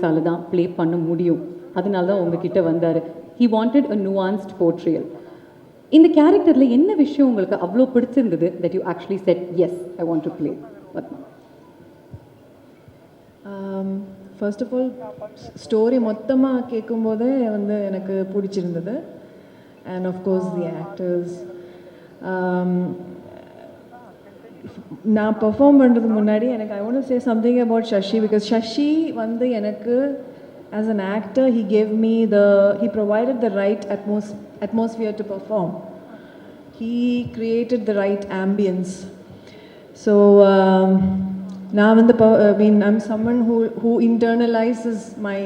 ஆடியன்ஸால தான் ப்ளே பண்ண முடியும், அதனால தான் உங்ககிட்ட வந்தார். He wanted a nuanced portrayal. இந்த கேரக்டரில் என்ன விஷயம் உங்களுக்கு அவ்வளோ பிடிச்சிருந்தது that you actually said yes, I want to play Padma? First of all story மொத்தமாக கேட்கும்போதே வந்து எனக்கு பிடிச்சிருந்தது. And of course the actors. நான் பெர்ஃபார்ம் பண்ணுறதுக்கு முன்னாடி எனக்கு I want to say something about Sashi, because Sashi வந்து எனக்கு as an actor he provided the right atmosphere to perform. He created the right ambience. So now I'm someone who internalizes my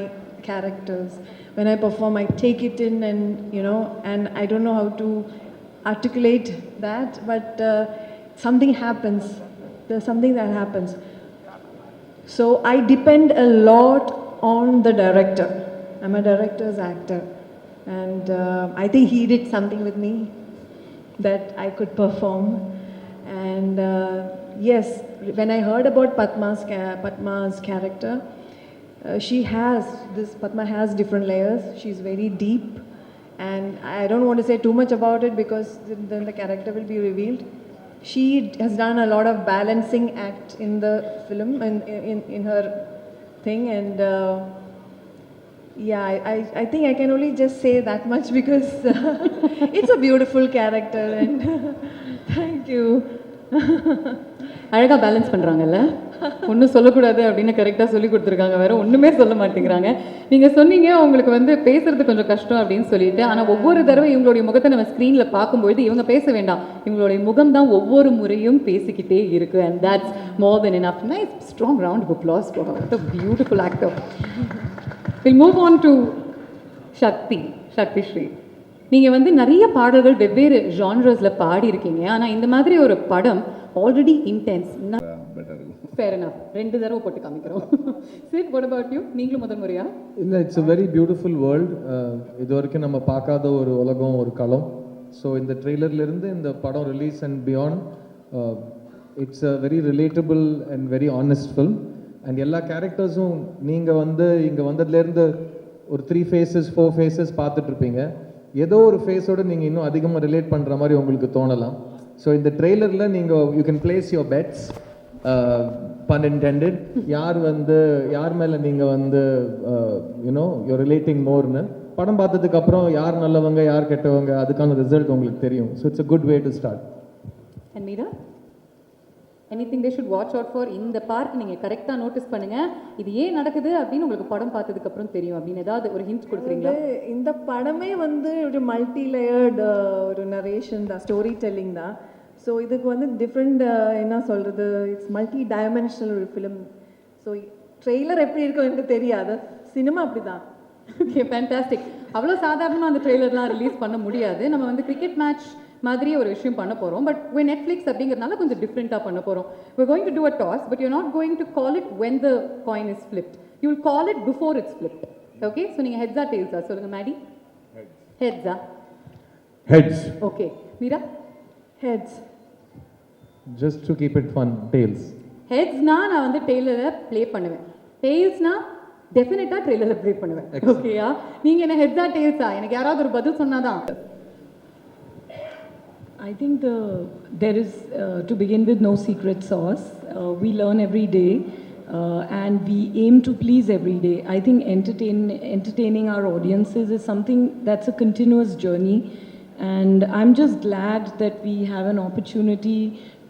characters. When I perform, I take it in, and I don't know how to articulate that, but something happens. There's something that happens. So I depend a lot on the director. I'm a director's actor, and I think he did something with me that I could perform. And yes, when I heard about Padma's character, Padma has different layers. She's very deep, and I don't want to say too much about it because then the character will be revealed. She has done a lot of balancing act in the film and in her thing, and I think I can only just say that much because it's a beautiful character, and thank you. அழகாக balance பண்ணுறாங்கல்ல, ஒன்றும் சொல்லக்கூடாது அப்படின்னு கரெக்டாக சொல்லி கொடுத்துருக்காங்க, வேறு ஒன்றுமே சொல்ல மாட்டேங்கிறாங்க. நீங்கள் சொன்னீங்க உங்களுக்கு வந்து பேசுறது கொஞ்சம் கஷ்டம் அப்படின்னு சொல்லிட்டு, ஆனால் ஒவ்வொரு தடவை இவங்களுடைய முகத்தை நம்ம ஸ்க்ரீனில் பார்க்கும்பொழுது இவங்க பேச வேண்டாம், இவங்களுடைய முகம் தான் ஒவ்வொரு முறையும் பேசிக்கிட்டே இருக்குது. And that's more than enough. Nice strong round of applause for her. What a beautiful actor. We'll move on to Shakti Shree. நீங்கள் வந்து நிறைய பாடல்கள் வெவ்வேறு ஜான்ரஸில் பாடியிருக்கீங்க, ஆனால் இந்த மாதிரி ஒரு படம் ஆல்ரெடி இன்டென்ஸ். ஃபேர் எனஃப், 2 தடவை போட்டு காமிக்கிறோம். Sid, what about you? நீங்களும் முதல் முறையா? இல்லை, it's a very beautiful world. இது வரைக்கும் நம்ம பார்க்காத ஒரு உலகம், ஒரு களம். ஸோ இந்த ட்ரெய்லர்லேருந்து இந்த படம் release and beyond, it's a very relatable and very honest film. And எல்லா கேரக்டர்ஸும் நீங்கள் வந்து இங்கே வந்ததுலேருந்து ஒரு 3 phases 4 phases பார்த்துட்ருப்பீங்க. ஏதோ ஒரு ஃபேஸோடு நீங்கள் இன்னும் அதிகமாக ரிலேட் பண்ணுற மாதிரி உங்களுக்கு தோணலாம். ஸோ இந்த ட்ரெய்லரில் நீங்கள் you can place your bets, pun intended, யார் மேலே நீங்கள் வந்து யூர் ரிலேட்டிங் மோர்னு. படம் பார்த்ததுக்கப்புறம் யார் நல்லவங்க யார் கெட்டவங்க அதுக்கான ரிசல்ட் உங்களுக்கு தெரியும். So it's a good way to start. And Meera, anything they should watch out for? இந்த பார்ட் நீங்கள் கரெக்டாக நோட்டீஸ் பண்ணுங்கள், இது ஏன் நடக்குது அப்படின்னு உங்களுக்கு படம் பார்த்ததுக்கப்புறம் தெரியும் அப்படின்னு ஏதாவது ஒரு ஹிண்ட் கொடுக்குறீங்களா? இந்த படமே வந்து ஒரு மல்டி லேயர்டு ஒரு நரேஷன் தான், ஸ்டோரி டெல்லிங் தான். ஸோ இதுக்கு வந்து டிஃப்ரெண்ட் என்ன சொல்கிறது, இட்ஸ் மல்டி டைமென்ஷனல் ஒரு ஃபிலிம். ஸோ ட்ரெய்லர் எப்படி இருக்கும் எனக்கு தெரியாது, சினிமா அப்படி தான். Okay, fantastic. அவ்வளோ சாதாரணமாக அந்த ட்ரெய்லர்லாம் ரிலீஸ் பண்ண முடியாது. நம்ம வந்து கிரிக்கெட் மேட்ச் மாதிரி ஒரு விஷயம் பண்ண போகிறோம், பட் நெட்ஃப்ளிக்ஸ் அப்படிங்கிறதுனால கொஞ்சம் டிஃப்ரெண்ட்டாக பண்ண போகிறோம். we're going to do a toss, but you're not going to call it when the coin is flipped. You will call it before it's flipped. Okay, so நீங்கள் ஹெட்ஸா டெய்ல்ஸா சொல்லுங்கள். Maddy? ஹெட்ஸா? Heads. Okay. Meera? Heads. Just to keep it fun, tails. ஹெட்ஸ்னா நான் வந்து டெய்லரை play பண்ணுவேன், டெய்ல்ஸ்னா டெஃபினட்டாக ட்ரெய்லரில் play பண்ணுவேன். ஓகேயா? நீங்கள் என்ன ஹெட்ஸா டெய்ல்ஸா? எனக்கு யாராவது ஒரு பதில் சொன்னாதான். I think there is, to begin with, no secret sauce. We learn every day, and we aim to please every day. I think entertaining our audiences is something that's a continuous journey, and I'm just glad that we have an opportunity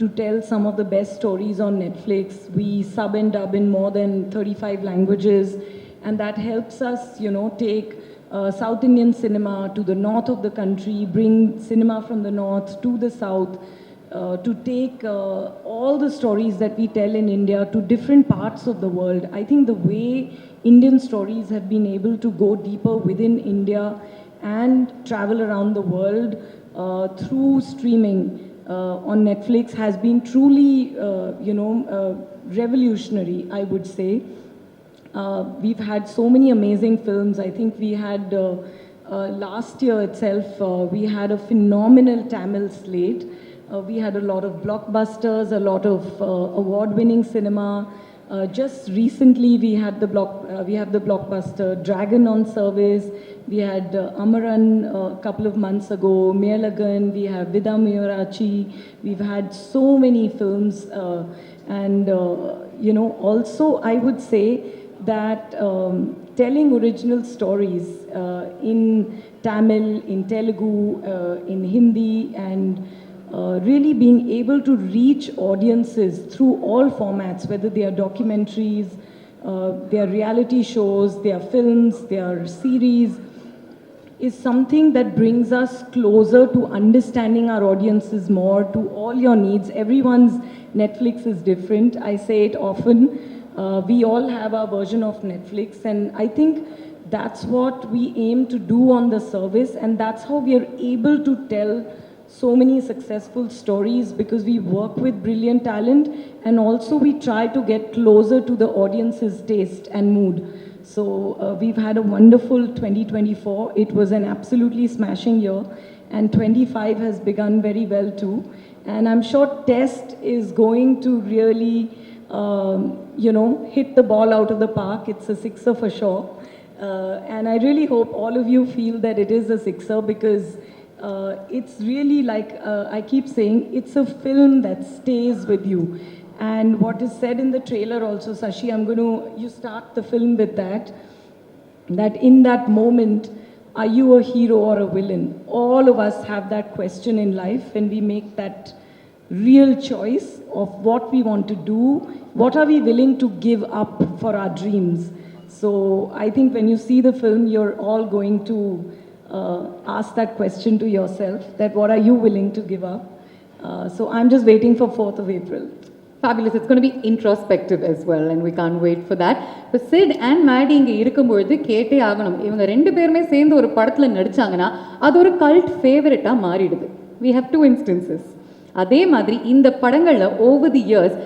to tell some of the best stories on Netflix. We sub and dub in more than 35 languages, and that helps us, take South Indian cinema to the north of the country, bring cinema from the north to the south, to take all the stories that we tell in India to different parts of the world. I think the way Indian stories have been able to go deeper within India and travel around the world through streaming on Netflix has been truly, revolutionary, I would say. We've had so many amazing films. I think we had last year itself, we had a phenomenal Tamil slate. We had a lot of blockbusters, a lot of award-winning cinema. Just recently, we had we have the blockbuster Dragon on service. We had Amaran a couple of months ago, Melagan. We have Vida Miyurachi. We've had so many films, and also I would say that telling original stories in Tamil, in Telugu, in Hindi, and really being able to reach audiences through all formats, whether they are documentaries, they are reality shows, they are films, they are series, is something that brings us closer to understanding our audiences more, to all your needs. Everyone's Netflix is different. I say it often. We all have our version of Netflix, and I think that's what we aim to do on the service, and that's how we are able to tell so many successful stories, because we work with brilliant talent, and also we try to get closer to the audience's taste and mood. So we've had a wonderful 2024. It was an absolutely smashing year, and 25 has begun very well too. And I'm sure Test is going to really, hit the ball out of the park. It's a sixer for sure. And I really hope all of you feel that it is a sixer, because it's really like I keep saying, it's a film that stays with you. And what is said in the trailer also, Sashi, you start the film with that in that moment, are you a hero or a villain? All of us have that question in life when we make that real choice of what we want to do, what are we willing to give up for our dreams. So I think when you see the film, you're all going to ask that question to yourself, that what are you willing to give up? So I'm just waiting for 4th of April. Fabulous. It's going to be introspective as well, and we can't wait for that. இப்போ sit and Maddy இங்கே இருக்கும்பொழுது கேட்டே ஆகணும். இவங்க ரெண்டு பேருமே சேர்ந்து ஒரு படத்தில் நடிச்சாங்கன்னா அது ஒரு கல்ட் ஃபேவரட்டாக மாறிடுது. We have two instances. அதே மாதிரி இந்த படங்களில் ஓவர் தி இயர்ஸ்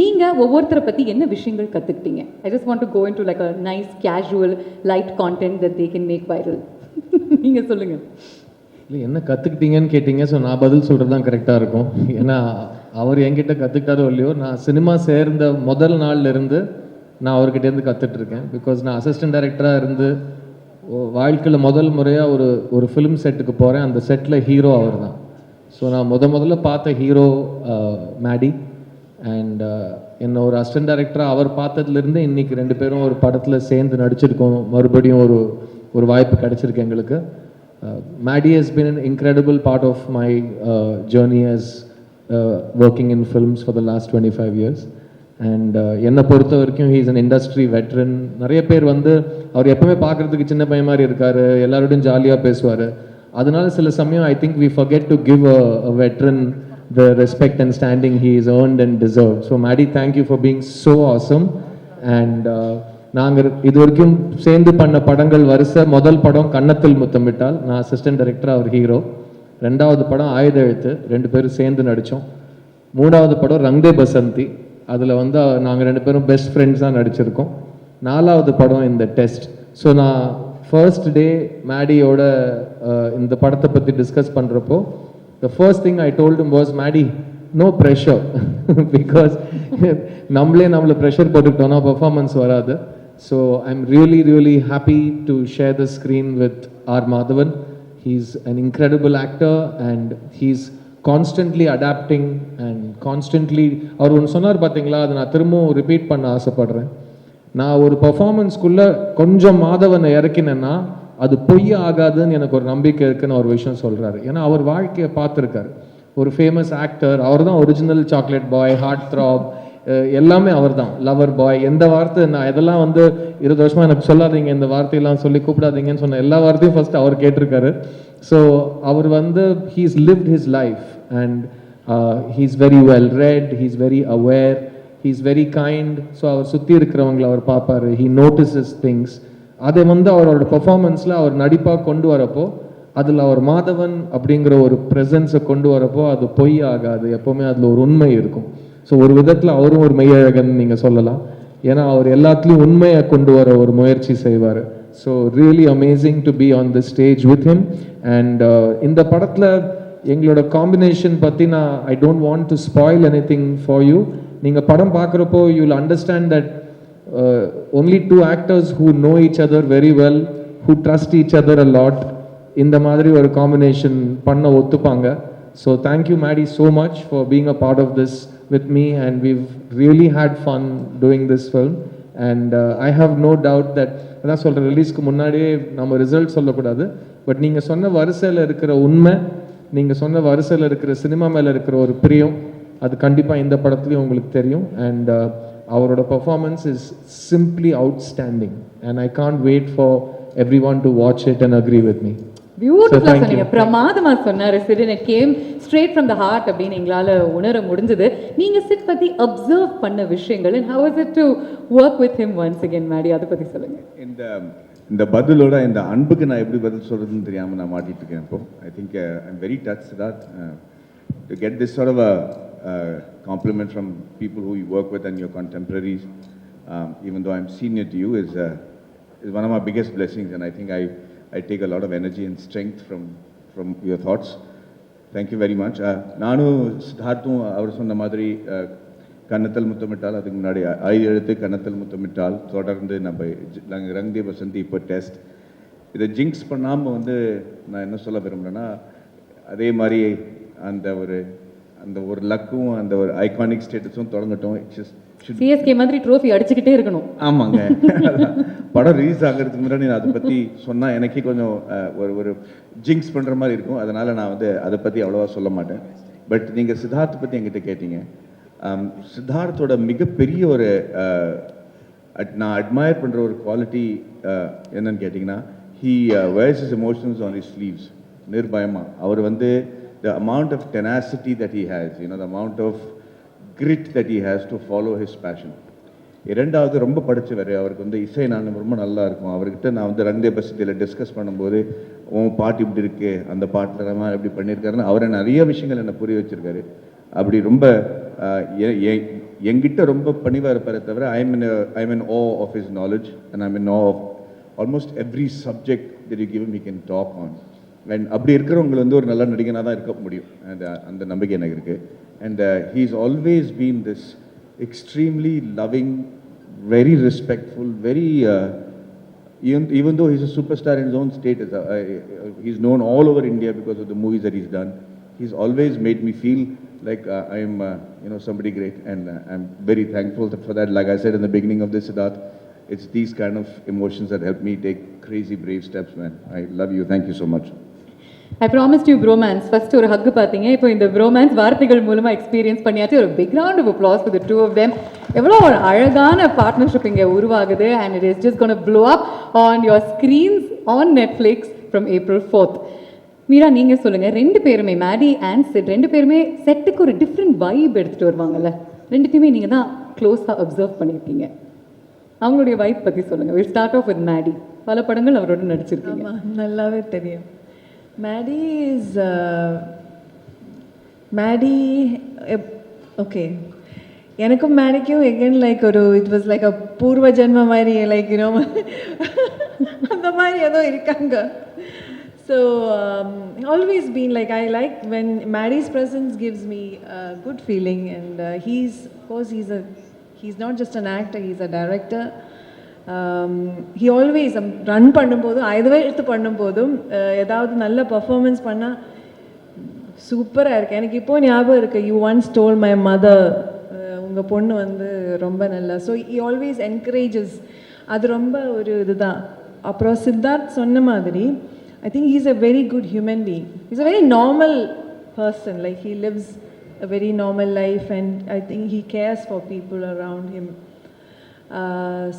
நீங்கள் ஒவ்வொருத்தரை பற்றி என்ன விஷயங்கள் கற்றுக்கிட்டீங்க? I just want to go into like a nice casual light content that they can make viral. நீங்கள் சொல்லுங்கள். இல்லை என்ன கற்றுக்கிட்டீங்கன்னு கேட்டிங்க. ஸோ நான் பதில் சொல்கிறது தான் கரெக்டாக இருக்கும். ஏன்னா அவர் என்கிட்ட கற்றுக்கிட்டாரோ இல்லையோ, நான் சினிமா சேர்ந்த முதல் நாள்லேருந்து நான் அவர்கிட்டேருந்து கற்றுட்ருக்கேன். பிகாஸ் நான் அசிஸ்டன்ட் டைரக்டராக இருந்து வாழ்க்கையில் முதல் முறையாக ஒரு ஃபிலிம் செட்டுக்கு போகிறேன். அந்த செட்டில் ஹீரோ அவர் தான். ஸோ நான் முதல்ல பார்த்த ஹீரோ மேடி. அண்ட் என்னை ஒரு அசிஸ்டன்ட் டைரக்டராக அவர் பார்த்ததுலேருந்து இன்றைக்கி ரெண்டு பேரும் ஒரு படத்தில் சேர்ந்து நடிச்சிருக்கோம். மறுபடியும் ஒரு வாய்ப்பு கிடச்சிருக்கு எங்களுக்கு. Maddie has been an incredible part of my journey as working in films for the last 25 years. And என்னை பொறுத்த வரைக்கும் he is an industry veteran. நிறைய பேர் வந்து அவர் எப்பவுமே பார்க்குறதுக்கு சின்ன பையன் மாதிரி இருக்கார், எல்லாரோடையும் ஜாலியாக பேசுவார். அதனால சில சமயம் I think we forget to give a veteran the respect and standing he is earned and deserved. So Maddie, thank you for being so awesome. And நாங்கள் இது வரைக்கும் சேர்ந்து பண்ண படங்கள் வரிசை, முதல் படம் கன்னத்தில் முத்தமிட்டால், நான் அசிஸ்டன்ட் டைரக்டர், அவர் ஹீரோ. ரெண்டாவது படம் ஆயுத எழுத்து, ரெண்டு பேரும் சேர்ந்து நடித்தோம். மூணாவது படம் ரங்தே பசந்தி, அதில் வந்து நாங்கள் ரெண்டு பேரும் பெஸ்ட் ஃப்ரெண்ட்ஸாக நடிச்சிருக்கோம். நாலாவது படம் இந்த டெஸ்ட். ஸோ நான் ஃபர்ஸ்ட் டே மேடியோட இந்த படத்தை பற்றி டிஸ்கஸ் பண்ணுறப்போ the first thing I told him was, Maddie, no pressure. Because நம்மளை ப்ரெஷர் போட்டுக்கிட்டோன்னா பர்ஃபார்மன்ஸ் வராது. So I'm really happy to share the screen with R. Madhavan. He's an incredible actor and he's constantly adapting and constantly, அவர் ஒன்று சொன்னார் பார்த்தீங்களா, அதை நான் திரும்பவும் repeat பண்ண ஆசைப்படுறேன். நான் ஒரு பர்ஃபார்மன்ஸ்குள்ளே கொஞ்சம் மாதவனை இறக்கினேன்னா அது பொய் ஆகாதுன்னு எனக்கு ஒரு நம்பிக்கை இருக்குன்னு ஒரு விஷயம் சொல்கிறாரு. ஏன்னா அவர் வாழ்க்கையை பார்த்துருக்காரு. ஒரு ஃபேமஸ் ஆக்டர், அவர் தான் original chocolate boy, heart throb, எல்லாமே அவர் தான். லவர் பாய், எந்த வார்த்தை நான் இதெல்லாம் வந்து 20 வருஷமாக எனக்கு சொல்லாதீங்க, இந்த வார்த்தையெல்லாம் சொல்லி கூப்பிடாதீங்கன்னு சொன்ன எல்லா வார்த்தையும் ஃபர்ஸ்ட் அவர் கேட்டிருக்காரு. ஸோ அவர் வந்து he's lived his life and he's very well read, he's very aware, he's very kind. So அவர் சுற்றி இருக்கிறவங்களை அவர் பார்ப்பார், ஹீ நோட்டிசஸ் திங்ஸ். அதை வந்து அவரோட பர்ஃபார்மன்ஸில் அவர் நடிப்பாக கொண்டு வரப்போ, அதில் அவர் மாதவன் அப்படிங்கிற ஒரு ப்ரெசன்ஸை கொண்டு வரப்போ அது பொய் ஆகாது, எப்போவுமே அதில் ஒரு உண்மை இருக்கும். ஸோ ஒரு விதத்தில் அவரும் ஒரு மெய்யழகன் நீங்கள் சொல்லலாம். ஏன்னா அவர் எல்லாத்துலேயும் உண்மையை கொண்டு வர ஒரு முயற்சி செய்வார். So really amazing to be on the stage with him. And இந்த படத்தில் எங்களோட காம்பினேஷன் பற்றி நான் I don't want to spoil any thing for you. நீங்கள் படம் பார்க்குறப்போ you will understand that only two actors who know each other very well, who trust each other a lot, இந்த மாதிரி ஒரு காம்பினேஷன் பண்ண ஒத்துப்பாங்க. So thank you Maddy so much for being a part of this with me and we've really had fun doing this film. And I have no doubt that அதான் சொல்கிறேன், ரிலீஸ்க்கு முன்னாடியே நம்ம ரிசல்ட் சொல்லக்கூடாது, பட் நீங்கள் சொன்ன வரிசையில் இருக்கிற உண்மை, நீங்கள் சொன்ன வரிசையில் இருக்கிற சினிமா மேலே இருக்கிற ஒரு பிரியம், அது கண்டிப்பாக இந்த படத்துலையும் உங்களுக்கு தெரியும். அண்ட் அவரோட performance is simply outstanding and I can't wait for every one to watch it and agree with me. பியூட்டிஃபுல்லா சொன்னீங்க, பிரமாதமா சொன்னாரு Sid. It came straight from the heart அப்படின்னு எங்களால் உணர முடிஞ்சது. நீங்க சிட் பத்தி அப்சர்வ் பண்ண விஷயங்கள் and how is it to work with him once again Maddy, அதை பத்தி சொல்லுங்க. இந்த பதிலோட இந்த அன்புக்கு நான் எப்படி பதில் சொல்றதுன்னு தெரியாம நான் மாட்டிட்டு இருக்கேன் இப்போ. I think I'm very touch that to get this sort of a compliment from people who you work with and your contemporaries, even though I'm senior to you, is one of my biggest blessings, and I think I take a lot of energy and strength from your thoughts. Thank you very much. நானும் சித்தார்த்தும் அவர் சொன்ன மாதிரி கன்னத்தல் முத்தமிட்டால், அதுக்கு முன்னாடி எழுத்து கன்னத்தல் முத்தமிட்டால், தொடர்ந்து நம்ம ரங்தே வசந்தி இப்போ test, இதை ஜிங்க்ஸ் பண்ணாமல் நான் என்ன சொல்ல விரும்புகிறேன்னா, அதே மாதிரி அந்த ஒரு லக்கும் அந்த ஒரு ஐகானிக் ஸ்டேட்டஸும் தொடங்கட்டும். சிஎஸ்கே மாதிரி ட்ரோஃபி அடிச்சுக்கிட்டே இருக்கணும். ஆமாங்க. படம் ரிலீஸ் ஆகிறதுக்கு முன்னாடி நான் அதை பற்றி சொன்னால் எனக்கே கொஞ்சம் ஒரு ஜிங்க்ஸ் பண்ணுற மாதிரி இருக்கும். அதனால் நான் அதை பற்றி அவ்வளோவா சொல்ல மாட்டேன். பட் நீங்கள் சித்தார்த்தை பற்றி என்கிட்ட கேட்டீங்க. சித்தார்த்தோட மிகப்பெரிய ஒரு நான் அட்மயர் பண்ணுற ஒரு குவாலிட்டி என்னன்னு கேட்டிங்கன்னா, he wears his emotions on his sleeves. நிர்பயமாக அவர் the amount of tenacity that he has, the amount of grit that he has to follow his passion. இரண்டாவது ரொம்ப படித்தவர், அவருக்கு இசை நான் ரொம்ப நல்லா இருக்கும். அவர்கிட்ட நான் ரங்தே பசதியில் டிஸ்கஸ் பண்ணும்போது, உன் பாட்டு இப்படி இருக்கு, அந்த பாட்டில் நம்ம எப்படி பண்ணியிருக்காருன்னு அவரை நிறைய விஷயங்கள் என்னை புரிய வச்சிருக்காரு. அப்படி ரொம்ப என்கிட்ட ரொம்ப பணிவாக இருப்பாரே தவிர, I'm in awe of his knowledge and I'm in awe of almost every subject that you give him he can talk on. And அப்படி இருக்கிறவங்க ஒரு நல்ல நடிகனாக தான் இருக்க முடியும், அந்த நம்பிக்கை எனக்கு இருக்குது. And he's always been this extremely loving, very respectful, very even though he's a superstar in his own state, he's known all over India because of the movies that he's done. He's always made me feel like I'm somebody great, and I'm very thankful for that. Like I said in the beginning of this, Siddharth, it's these kind of emotions that help me take crazy brave steps, man. I love you. Thank you so much. I promised you bromance. First ஒரு hug பார்த்தீங்க, இப்போ இந்த bromance வார்த்தைகள் மூலமா experience பண்ணியாச்சு. ஒரு big round of applause for the two of them. எவ்வளோ ஒரு அழகான பார்ட்னர்ஷிப் இங்கே உருவாகுது, and it is just going to blow up on your screens on Netflix from April 4th. Meera, நீங்கள் சொல்லுங்கள், ரெண்டு பேருமே மேடி அண்ட் சிட் ரெண்டு பேருமே செட்டுக்கு ஒரு டிஃப்ரெண்ட் வைப் எடுத்துகிட்டு வருவாங்கல்ல, ரெண்டுத்தையுமே நீங்கள் தான் க்ளோஸாக அப்சர்வ் பண்ணியிருக்கீங்க. அவங்களுடைய வைப் பற்றி சொல்லுங்கள். Will start off with Maddy. பல படங்கள் அவரோட நடிச்சிருக்கீங்க. நல்லாவே தெரியும். மேடி இஸ் மேடி ஓகே, எனக்கும் மேடிக்கும் எகெயின் லைக் ஒரு இட் வாஸ் லைக் அ பூர்வ ஜென்ம மாதிரி, லைக் அந்த மாதிரி ஏதோ இருக்காங்க. So always been like, I like when Maddie's presence gives me a good feeling, and of course he's not just an actor, he's a director. He always run பண்ணும்போது ஐதவே எடுத்து பண்ணும்போதும் ஏதாவது நல்ல பர்ஃபார்மன்ஸ் பண்ணால் சூப்பராக இருக்குது. எனக்கு இப்போ ஞாபகம் இருக்குது, you once told my mother, உங்கள் பொண்ணு ரொம்ப நல்லா. So he always encourages. அது ரொம்ப ஒரு இதுதான். அப்புறம் சித்தார்த் சொன்ன மாதிரி I think he's a very good human being. He's a very normal person. Like he lives a very normal life, and I think he cares for people around him.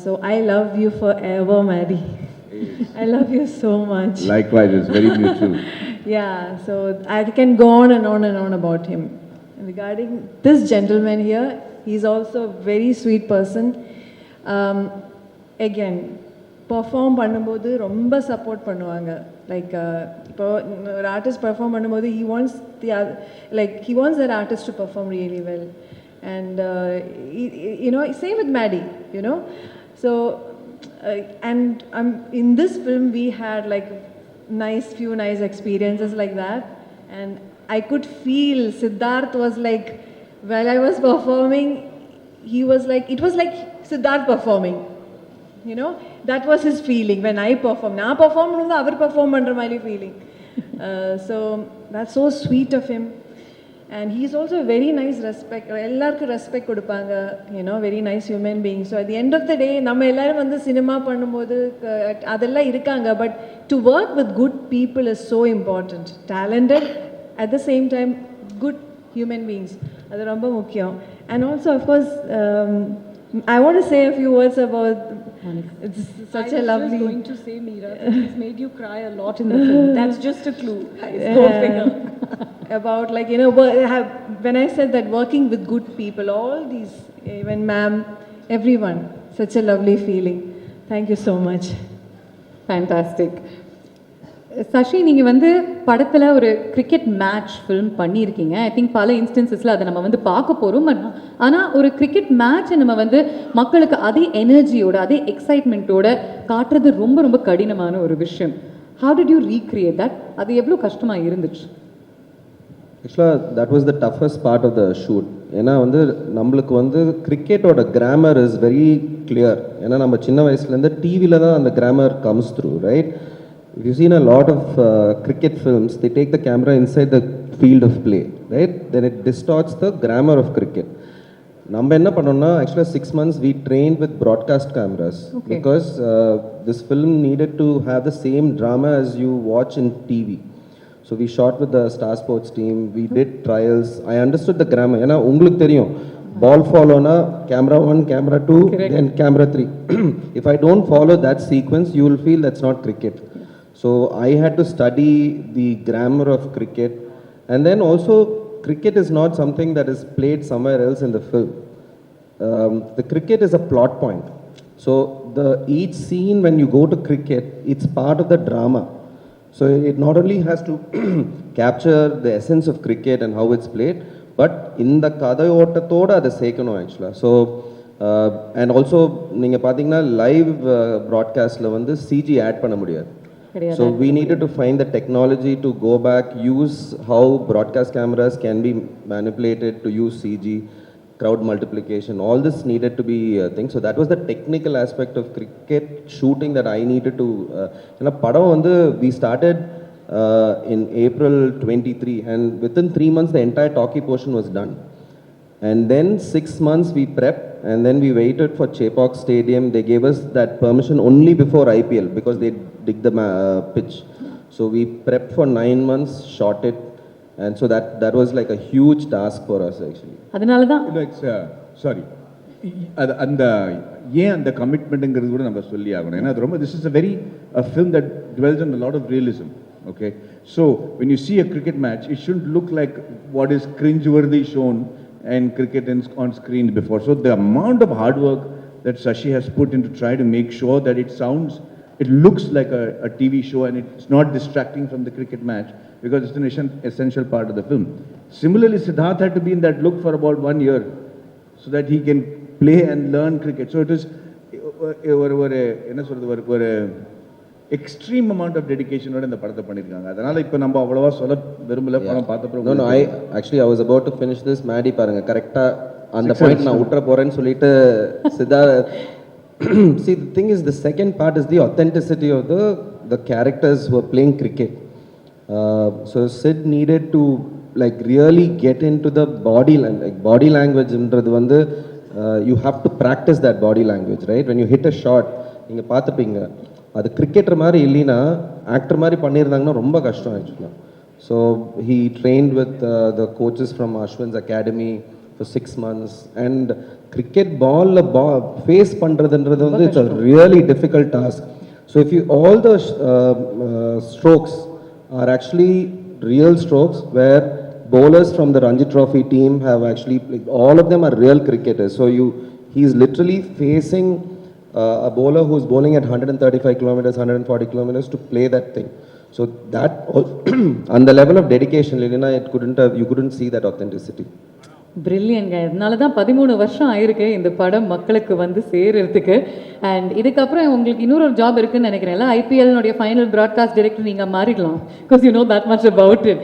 So I love you forever, Maddie. I love you so much. Likewise, it's very mutual. Yeah, so I can go on and on and on about him. And regarding this gentleman here, he's also a very sweet person. Again, perform பண்ணும்போது ரொம்ப support பண்ணுவாங்க. Like இப்போ ஒரு artist perform பண்ணும்போது he wants that artist to perform really well, and same with Maddie, so and in this film we had like few nice experiences like that, and I could feel Siddharth was like, while I was performing, he was like, it was like Siddharth performing. You know, that was his feeling when I perform. Na perform, avar perform under my feeling. So that's so sweet of him. And he's also a very nice respect. எல்லாருக்கும் respect கொடுப்பாங்க, you know, very nice human being. So at the end of the day, நம்ம எல்லாரும் வந்து cinema பண்ணும்போது அதெல்லாம் இருக்காங்க, but to work with good people is so important. Talented, at the same time, good human beings. அது ரொம்ப முக்கியம். And also, of course, I want to say a few words about. It's such a lovely. I was just going to say, Meera, that he's made you cry a lot in the film. That's just a clue. About, like, you know, when I said that working with good people, all these, even ma'am, everyone, such a lovely feeling. Thank you so much. Fantastic. Sasi, நீங்கள் வந்து படத்தில் ஒரு cricket match film பண்ணியிருக்கீங்க. I think பல இன்ஸ்டன்சஸில் அதை நம்ம வந்து பார்க்க போகிறோம். ஆனால் ஒரு கிரிக்கெட் மேட்ச்சை நம்ம வந்து மக்களுக்கு அதே எனர்ஜியோட, அதே எக்ஸைட்மெண்ட்டோட காட்டுறது ரொம்ப ரொம்ப கடினமான ஒரு விஷயம். How did you recreate that? அது எவ்வளோ கஷ்டமாக இருந்துச்சு? ஆக்சுவலாக that was the toughest part of the shoot. ஏன்னா வந்து நம்மளுக்கு வந்து கிரிக்கெட்டோட கிராமர் இஸ் வெரி கிளியர். ஏன்னா நம்ம சின்ன வயசுலேருந்து டிவியில் தான் அந்த grammar comes through, right? If you've seen a lot of cricket films, they take the camera inside the field of play, right? Then it distorts the grammar of cricket. நம்ம என்ன பண்ணோம்னா, actually 6 months we trained with broadcast cameras. Okay. Because this film needed to have the same drama as you watch in TV. So we shot with the Star Sports team, we did trials. I understood the grammar. ஏன்னா உங்களுக்கு தெரியும், ball follow-na camera 1, camera 2, correct, then camera 3. If I don't follow that sequence, you will feel that's not cricket. So I had to study the grammar of cricket, and then also cricket is not something that is played somewhere else in the film. The cricket is a plot point. So each scene when you go to cricket, it's part of the drama. So it not only has to capture the essence of cricket and how it's played, but in the kadayottathoda adu sekano actually. So and also நீங்க பாத்தீங்கன்னா live broadcast la வந்து CG add பண்ண முடியாது. So we needed to find the technology to go back, use how broadcast cameras can be manipulated to use CG, crowd multiplication. All this needed to be a thing. So that was the technical aspect of cricket shooting that I needed to. Padam vandu we started in April 23, and within 3 months the entire talkie portion was done. And then 6 months we prepped, and then we waited for Chepauk Stadium. They gave us that permission only before IPL because they dig the pitch. So we prepped for 9 months, shot it, and so that was like a huge task for us actually. அதனால தான் sorry, அந்த ஏன் அந்த கமிட்மெண்ட்டுங்கிறது கூட நம்ம சொல்லி ஆகணும். ஏன்னா அது ரொம்ப, this is a very a film that dwells on a lot of realism. Okay, so when you see a cricket match, it shouldn't look like what is cringe-worthy shown and cricket on screen before. So the amount of hard work that Shashi has put into try to make sure that it looks like a TV show and it's not distracting from the cricket match, because it's an essential part of the film. Similarly, Siddharth had to be in that look for about 1 year so that he can play and learn cricket. So it was ஒரு extreme amount of டெடிகேஷனோட இந்த படத்தை பண்ணியிருக்காங்க. அதனால இப்போ நம்ம அவ்வளோவா சொல்ல விரும்பல. படம் பார்த்தப்போ no I actually I was about to finish this. Maddy பாருங்க, கரெக்டாக அந்த பாயிண்ட் நான் விட்டுற போறேன்னு சொல்லிட்டு Siddharth. See, the thing is, the second part is the authenticity of the characters who are playing cricket. So Sid needed to like really get into the body language. You have to practice that body language, right? When you hit a shot, நீங்க பார்த்துப்பீங்க, அது cricketer மாதிரி இல்லைன்னா actor மாதிரி பண்ணியிருந்தாங்கன்னா ரொம்ப கஷ்டம் ஆக்சுவலாக. So he trained with the coaches from Aswins academy for 6 months. And cricket பாலில் ஃபேஸ் பண்ணுறதுன்றது வந்து it's a really difficult task. So if you all the strokes are actually real strokes where bowlers from the Ranji Trophy team have actually, like, all of them are real cricketers. So he's literally facing a bowler who's bowling at 135 kilometers, 140 kilometers to play that thing. So that on the level of dedication, Lilina, you couldn't see that authenticity. பிரில்லியன்ங்க. இதனால தான் 13 வருஷம் ஆயிருக்கு இந்த படம் மக்களுக்கு வந்து சேர்றதுக்கு. And இதுக்கப்புறம் உங்களுக்கு இன்னொரு ஒரு ஜாப் இருக்குன்னு நினைக்கிறேன்ல. ஐபிஎல்னுடைய ஃபைனல் பிராட்காஸ்ட் டைரக்டர் நீங்க மாறிடலாம். Because you know that much about it.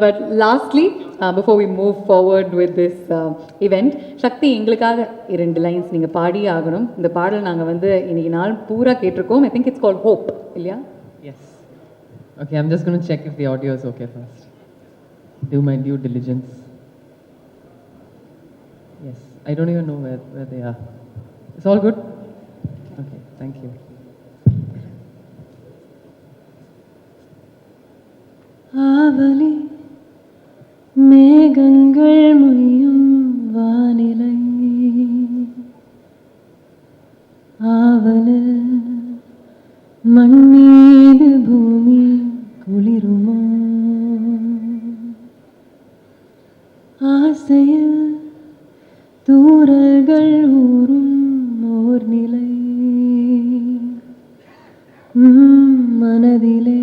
But lastly before we move forward with this event, Shakti எங்களுக்காக 2 லைன்ஸ் நீங்கள் பாடியே ஆகணும். இந்த பாடல் நாங்கள் வந்து இன்னைக்கு நாள் பூரா கேட்டிருக்கோம். I think it's called hope, இல்லையா? Yes. Okay, I'm just going to check if the audio is okay first. Do my due diligence. Yes, I don't even know where they are. It's all good? Okay, thank you. ஆவலி மேகங்கள் மொய்யும் வானிலை ஆவலில் மண் மீது பூமி குளிருமோ ஆசையில் தூரல்கள் ஊறும் ஓர் நிலை மனதிலே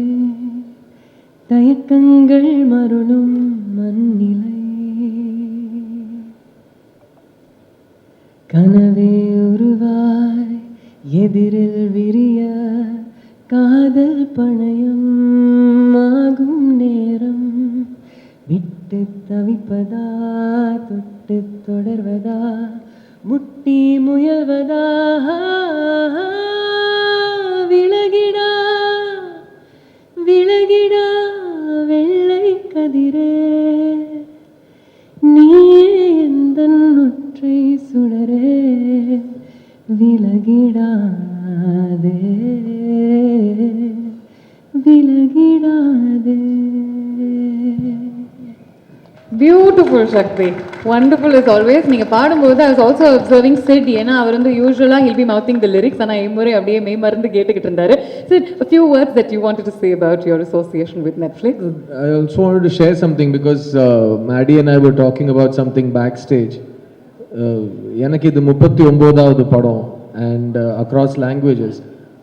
தயக்கங்கள் மருளும் மண்ணிலை கனவே உருவாய் எதிரில் விரிய காதல் பணயம் ஆகும் நேரம் விட்டு தவிப்பதா தொட்டு தொடர்வதா முட்டி முயல்வதா விலகிடா விலகிடா வெள்ளை கதிரே நீயே எந்தன் ஒற்றை சுடரே விலகிடாதே விலகிடாதே. Beautiful Shakti, wonderful is always. நீங்கள் பாடும்போது I was also observing Sid. ஏன்னா அவர் வந்து யூஸ்வலாக he'll be mouthing the lyrics. ஆனால் இம்முறை அப்படியே மெய் மருந்து கேட்டுக்கிட்டு இருந்தாரு. Sid, a few words that you wanted to say about your association with Netflix. I also wanted to share something because Maddie and I were talking about something backstage. எனக்கு இது 39வது படம் அண்ட் அக்ராஸ் லாங்குவேஜஸ்.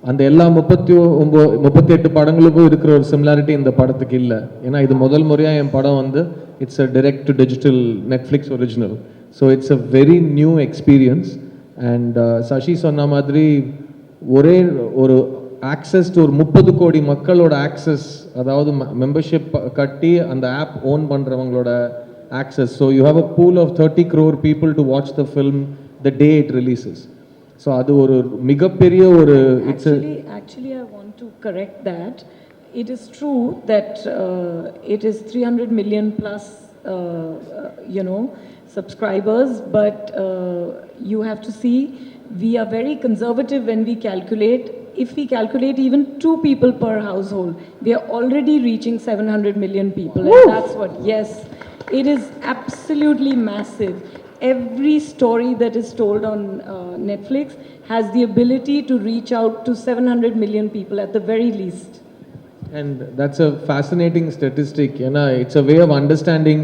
அந்த எல்லா 38 படங்களுக்கும் இருக்கிற ஒரு similarity இந்த படத்துக்கு இல்லை. ஏன்னா இது முதல் முறையாக என் படம் வந்து it's a direct to digital Netflix original. So it's a very new experience. And Sashi சொன்ன மாதிரி ஒரே ஒரு ஆக்சஸ் டு ஒரு 30 கோடி மக்களோட ஆக்சஸ், அதாவது மெம்பர்ஷிப் கட்டி அந்த ஆப் ஓன் பண்ணுறவங்களோட access. So you have a pool of 30 crore people to watch the film the day it releases. So அது ஒரு மிகப்பெரிய ஒரு Actually, I want to correct that. It is true that it is 300 million plus, subscribers, but you have to see, we are very conservative when we calculate. If we calculate even 2 people per household, we are already reaching 700 million people. And that's what, yes, it is absolutely massive. Every story that is told on Netflix has the ability to reach out to 700 million people at the very least. And that's a fascinating statistic. ஏன்னா it's a way of understanding.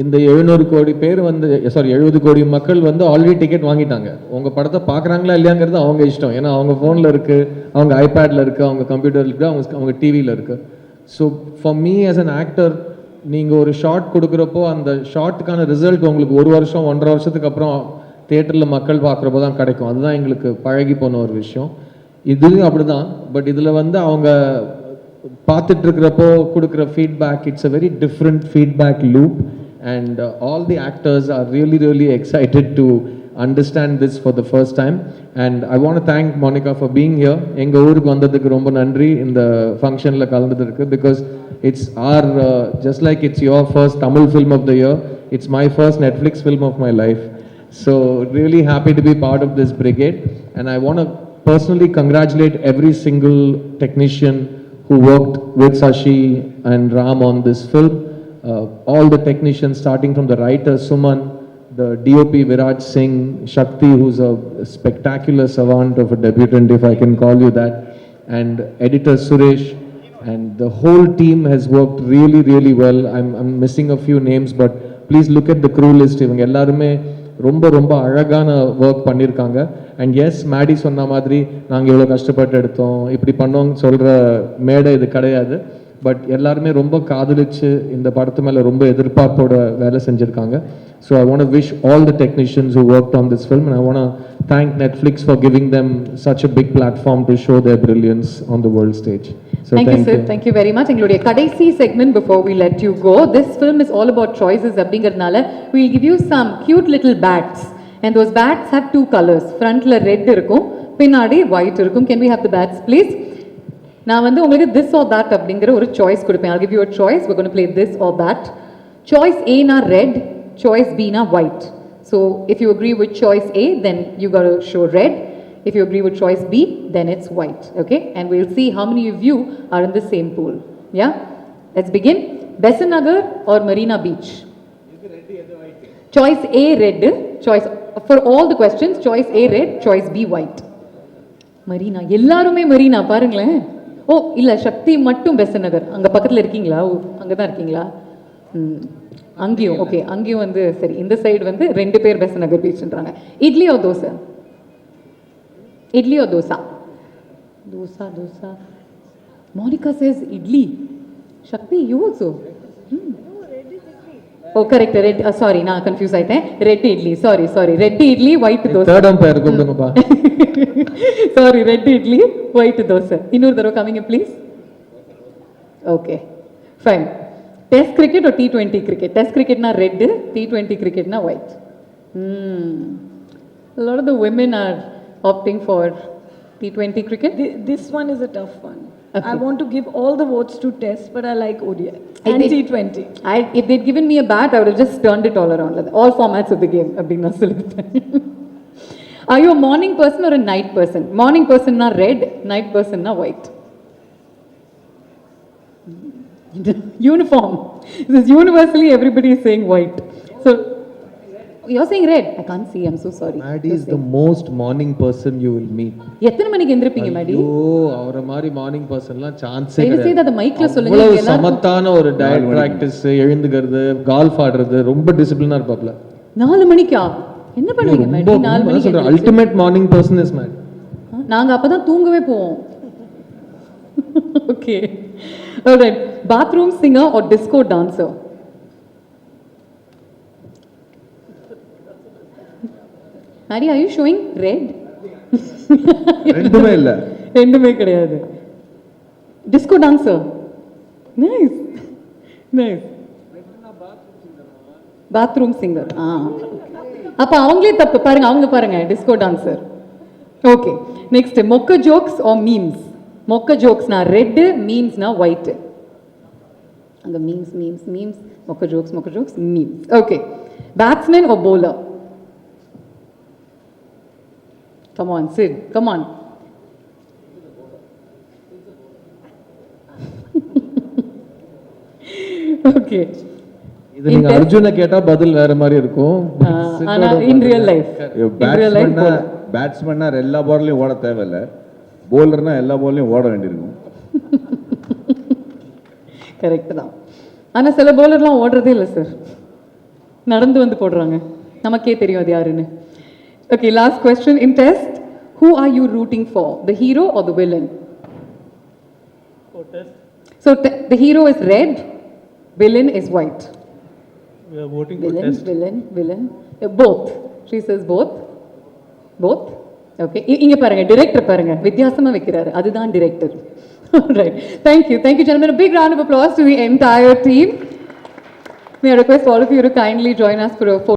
இந்த 700 கோடி பேர் வந்து 70 கோடி மக்கள் வந்து already ticket வாங்கிட்டாங்க. உங்கள் படத்தை பார்க்குறாங்களா இல்லையாங்கிறது அவங்க இஷ்டம். ஏன்னா அவங்க ஃபோனில் இருக்குது, அவங்க ஐபேடில் இருக்குது, அவங்க கம்ப்யூட்டரில் இருக்குது, அவங்க டிவியில் இருக்குது. So for me as an actor, நீங்கள் ஒரு ஷார்ட் கொடுக்குறப்போ அந்த ஷார்ட்டுக்கான ரிசல்ட் உங்களுக்கு 1 வருஷம் 1.5 வருஷத்துக்கு அப்புறம் தியேட்டரில் மக்கள் பார்க்குறப்போ தான் கிடைக்கும். அதுதான் எங்களுக்கு பழகி போன ஒரு விஷயம். இதுவும் அப்படி தான். பட் இதில் வந்து அவங்க பார்த்துட்டு இருக்கிறப்போ கொடுக்குற feedback, it's a very different feedback loop. And all the actors are really really excited to understand this for the first time. And I want to thank Monica for being here. எங்கள் ஊருக்கு வந்ததுக்கு ரொம்ப நன்றி இந்த ஃபங்க்ஷனில் கலந்ததுக்கு. Because it's our just like it's your first Tamil film of the year, it's my first Netflix film of my life. So really happy to be part of this brigade, and I want to personally congratulate every single technician who worked with Sashi and Ram on this film. All the technicians, starting from the writer Suman, the DOP Viraj Singh, Shakti, who's a spectacular savant of a debutant, if I can call you that, and editor Suresh. And the whole team has worked really, really well. I'm missing a few names, but please look at the crew list. இவங்க எல்லாருமே ரொம்ப ரொம்ப அழகான work பண்ணியிருக்காங்க. And S, Maddy சொன்ன மாதிரி நாங்கள் இவ்வளோ கஷ்டப்பட்டு எடுத்தோம், இப்படி பண்ணோங்க சொல்கிற மேடை இது கிடையாது. பட் எல்லாருமே ரொம்ப காதலிச்சு இந்த படத்து மேலே ரொம்ப எதிர்பார்ப்போட வேலை செஞ்சுருக்காங்க. So I want wish all the technicians who worked on this film and I want to thank Netflix for giving them such a big platform to show their brilliance on the world stage. So thank you sir, thank you very much. எங்களுடைய கடைசி segment before we let you go, this film is all about choices அப்படிங்கிறதுனால we'll give you some cute little bats and those bats have two colors. Frontல red இருக்கும், பின்னாடி white இருக்கும். Can we have the bats please? நான் வந்து உங்களுக்கு this or that அப்படிங்கிற ஒரு choice கொடுப்பேன். I'll give you a choice. We're going to play this or that. Choice A na red, choice B na white. So if you agree with choice A, then you got to show red. If you agree with choice B, then it's white. Okay? And we'll see how many of you are in the same pool. Yeah? Let's begin. Besant Nagar or Marina Beach? Choice A red. Choice for all the questions. Choice A red. Choice B white. Marina. எல்லாருமே Marina பாருங்களேன். ஓ இல்லை சக்தி மட்டும் பெசன்ட் நகர் அங்கே பக்கத்தில் இருக்கீங்களா? ஓ அங்கே தான் இருக்கீங்களா? அங்கேயும் ஓகே, அங்கேயும் வந்து சரி. இந்த சைடு வந்து 2 பேர் பெசன்ட் நகர் பீச்ன்றாங்க. Idli or dosai? Idli or dosa? Dosa dosa. Monica says idli. Shakti you also? Oh correct, red. Sorry நான் கன்ஃபியூஸ் ஆயிட்டேன். Red idli, sorry sorry. Red idli white dosai. Third umpire கூப்பிடுங்கப்பா. Sorry, red idli white dosai. இன்னொரு தடவை coming please. Okay fine. Test cricket ஒரு T20 கிரிக்கெட்? டெஸ்ட் கிரிக்கெட்னா ரெட், T20 கிரிக்கெட்னா white. A lot of the women are opting for T20 cricket. This one is a tough one. Okay. I want to give all the votes to Test, but I like ODI and T20. If they'd given me a bat, I would have just turned it all around. All formats of the game. அப்படின்னு நான் சொல்லிட்டேன். Are you a morning person or a night person? Morning person na red, night person na white. Uniform. This is universally everybody is saying white. So you're saying red. I can't see. I'm so sorry. Maddie is the most morning person you will meet. எத்தனை மணிக்கு எந்திருப்பீங்க மேடி? ஐயோ அவரை மாதிரி morning பர்சன்லாம் சான்ஸே தயவு செய்து கிடையாது. அதை மைக்ல சொல்லுங்க. அவ்வளவு எல்லாரும் சமத்தான ஒரு டயட் பிராக்டிஸ், எழுந்துக்கிறது, கால்ஃப் ஆடுறது, ரொம்ப டிசிப்ளினா இருப்பாப்ல. 4 மணிக்கா என்ன பண்ணுவீங்க மேடி? 4 மணிக்கு சொல்றேன் ultimate morning person is made. நாங்க அப்பதான் தூங்கவே போவோம். Okay alright. Bathroom singer or disco dancer? Mary, are you showing red? ரெண்டுமே இல்ல. ரெண்டுமே கிடையாது. Disco dancer. Nice nice. Bathroom singer. அப்ப அவங்களே தப்பு பாருங்க, அவங்க பாருங்க டிஸ்கோ டான்சர். Okay next. மொக்க ஜோக்ஸ் ஆர் மீம்ஸ்? மொக்க ஜோக்ஸ்னா ரெட், மீம்ஸ்னா ஒயிட். அந்த மீம்ஸ் மீம்ஸ் மீம்ஸ், மொக்க jokes memes. Okay. Batsman or bowler? Come on, Sid. Come on. Okay. இது நீங்க அர்ஜுனை கேட்டா பதில் வேற மாதிரி இருக்கும். ஆனா in real life. பேட்ஸ்மேன்னா எல்லா பால்லையும் ஓட தேவையில்ல, போலர்னா எல்லா பால்லையும் ஓட வேண்டியிருக்கும். கரெக்ட் தான். ஆனா சில பவுலர்லாம் ஓடுறதே இல்லை சார், நடந்து வந்து போடுறாங்க. நமக்கே தெரியும் அது யாருன்னு. Okay, last question. In Test, who are you rooting for? The hero or the villain? For Test, So the hero is red, villain is white. we are voting for Villain, Test. villain. Both. She says both. Both. Okay. இங்க பாருங்க, director பாருங்க, வித்தியாசமா வைக்கிறாரு. அதுதான் director. Right. Thank you gentlemen. A big round of applause to the entire team. May I request all of you to kindly join us for a photo.